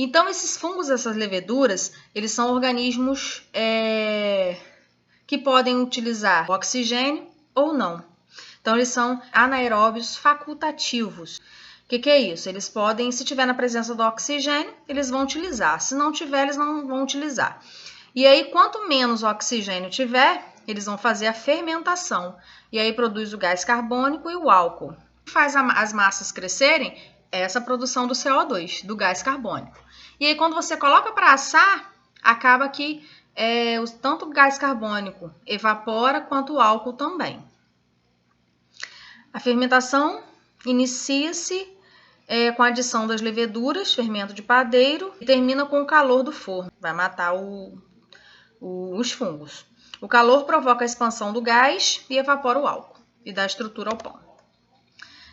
Então, esses fungos, essas leveduras, eles são organismos que podem utilizar o oxigênio ou não. Então, eles são anaeróbios facultativos. O que é isso? Eles podem, se tiver na presença do oxigênio, eles vão utilizar. Se não tiver, eles não vão utilizar. E aí, quanto menos oxigênio tiver, eles vão fazer a fermentação. E aí produz o gás carbônico e o álcool. O que faz as massas crescerem é essa produção do CO2, do gás carbônico. E aí, quando você coloca para assar, acaba que tanto o gás carbônico evapora, quanto o álcool também. A fermentação inicia-se com a adição das leveduras, fermento de padeiro, e termina com o calor do forno. Vai matar os fungos. O calor provoca a expansão do gás e evapora o álcool e dá estrutura ao pão.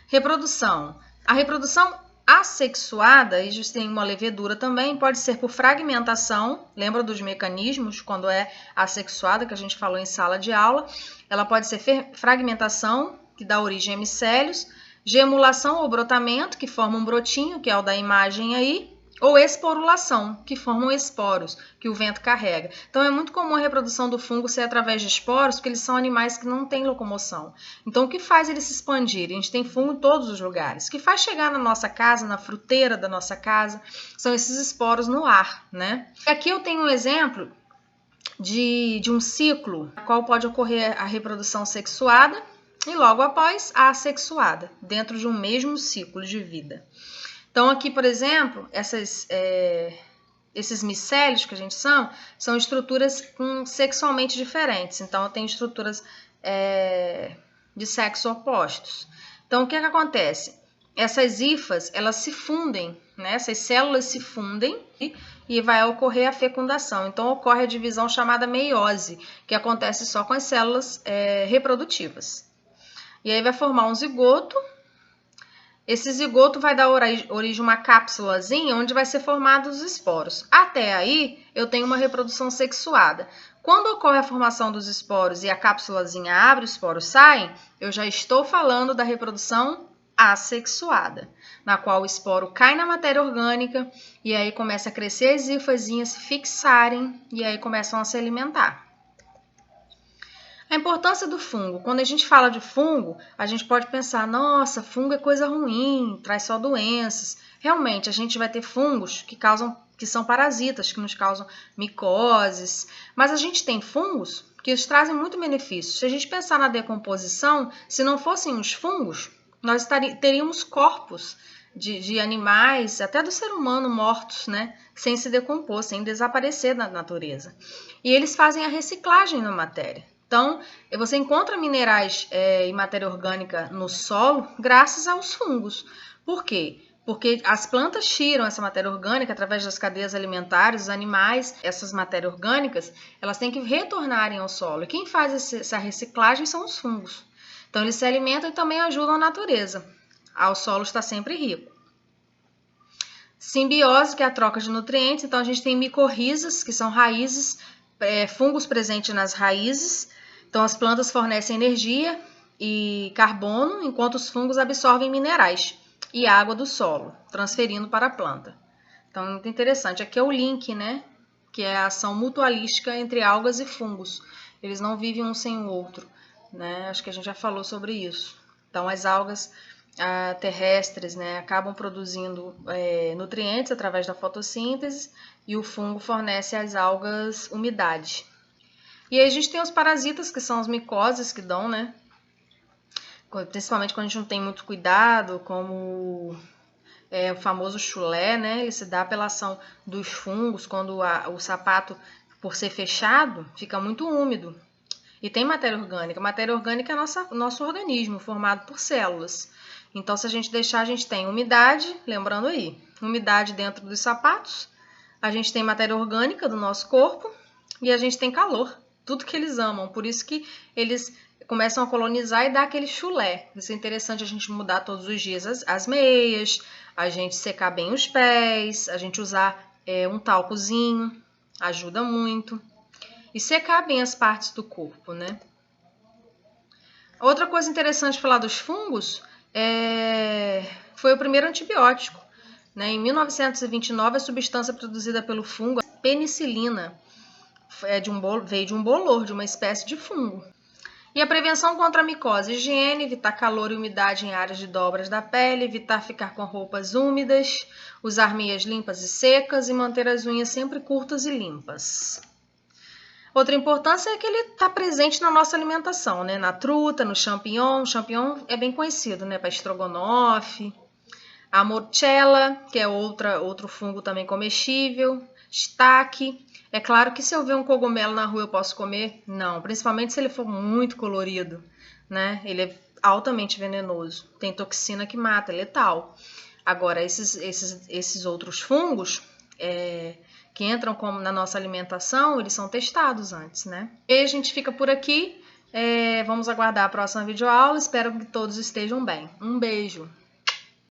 Reprodução. A reprodução assexuada, e tem uma levedura também, pode ser por fragmentação. Lembra dos mecanismos quando é assexuada, que a gente falou em sala de aula? Ela pode ser fragmentação, que dá origem a micélios, gemulação ou brotamento, que forma um brotinho, que é o da imagem aí, ou esporulação, que formam esporos, que o vento carrega. Então, é muito comum a reprodução do fungo ser através de esporos, porque eles são animais que não têm locomoção. Então, o que faz eles se expandirem? A gente tem fungo em todos os lugares. O que faz chegar na nossa casa, na fruteira da nossa casa, são esses esporos no ar, né? E aqui eu tenho um exemplo de um ciclo, no qual pode ocorrer a reprodução sexuada e logo após a assexuada, dentro de um mesmo ciclo de vida. Então, aqui, por exemplo, esses micélios que a gente são estruturas sexualmente diferentes. Então, eu tenho estruturas de sexo opostos. Então, o que acontece? Essas hifas, elas se fundem, né? Essas células se fundem e vai ocorrer a fecundação. Então, ocorre a divisão chamada meiose, que acontece só com as células reprodutivas. E aí vai formar um zigoto. Esse zigoto vai dar origem a uma cápsulazinha onde vai ser formados os esporos. Até aí, eu tenho uma reprodução sexuada. Quando ocorre a formação dos esporos e a cápsulazinha abre, os esporos saem, eu já estou falando da reprodução assexuada, na qual o esporo cai na matéria orgânica e aí começa a crescer as hifazinhas, se fixarem e aí começam a se alimentar. A importância do fungo. Quando a gente fala de fungo, a gente pode pensar, nossa, fungo é coisa ruim, traz só doenças. Realmente, a gente vai ter fungos que são parasitas, que nos causam micoses. Mas a gente tem fungos que trazem muito benefício. Se a gente pensar na decomposição, se não fossem os fungos, nós teríamos corpos de animais, até do ser humano, mortos, né? Sem se decompor, sem desaparecer da natureza. E eles fazem a reciclagem da matéria. Então, você encontra minerais e matéria orgânica no solo graças aos fungos. Por quê? Porque as plantas tiram essa matéria orgânica através das cadeias alimentares, os animais, essas matérias orgânicas, elas têm que retornarem ao solo. E quem faz essa reciclagem são os fungos. Então, eles se alimentam e também ajudam a natureza. O solo está sempre rico. Simbiose, que é a troca de nutrientes. Então, a gente tem micorrizas, que são raízes, fungos presentes nas raízes. Então, as plantas fornecem energia e carbono, enquanto os fungos absorvem minerais e água do solo, transferindo para a planta. Então, é muito interessante. Aqui é o link, né? Que é a ação mutualística entre algas e fungos. Eles não vivem um sem o outro, né? Acho que a gente já falou sobre isso. Então, as algas terrestres, né, acabam produzindo nutrientes através da fotossíntese e o fungo fornece às algas umidade. E aí a gente tem os parasitas, que são as micoses que dão, né? Principalmente quando a gente não tem muito cuidado, como o famoso chulé, né? Ele se dá pela ação dos fungos, quando o sapato, por ser fechado, fica muito úmido. E tem matéria orgânica. Matéria orgânica é nosso organismo, formado por células. Então, se a gente deixar, a gente tem umidade, lembrando aí, umidade dentro dos sapatos, a gente tem matéria orgânica do nosso corpo e a gente tem calor. Tudo que eles amam, por isso que eles começam a colonizar e dar aquele chulé. Isso é interessante a gente mudar todos os dias as meias, a gente secar bem os pés, a gente usar um talcozinho, ajuda muito. E secar bem as partes do corpo, né? Outra coisa interessante de falar dos fungos foi o primeiro antibiótico, né? Em 1929, a substância produzida pelo fungo, a penicilina, veio de um bolor, de uma espécie de fungo. E a prevenção contra a micose, higiene, evitar calor e umidade em áreas de dobras da pele, evitar ficar com roupas úmidas, usar meias limpas e secas e manter as unhas sempre curtas e limpas. Outra importância é que ele está presente na nossa alimentação, né? Na truta, no champignon. O champignon é bem conhecido, né? Para estrogonofe. A mortella, que é outro fungo também comestível. Shiitake. É claro que se eu ver um cogumelo na rua eu posso comer? Não, principalmente se ele for muito colorido, né? Ele é altamente venenoso. Tem toxina que mata, é letal. Agora, esses outros fungos que entram como na nossa alimentação, eles são testados antes, né? E a gente fica por aqui. Vamos aguardar a próxima videoaula. Espero que todos estejam bem. Um beijo!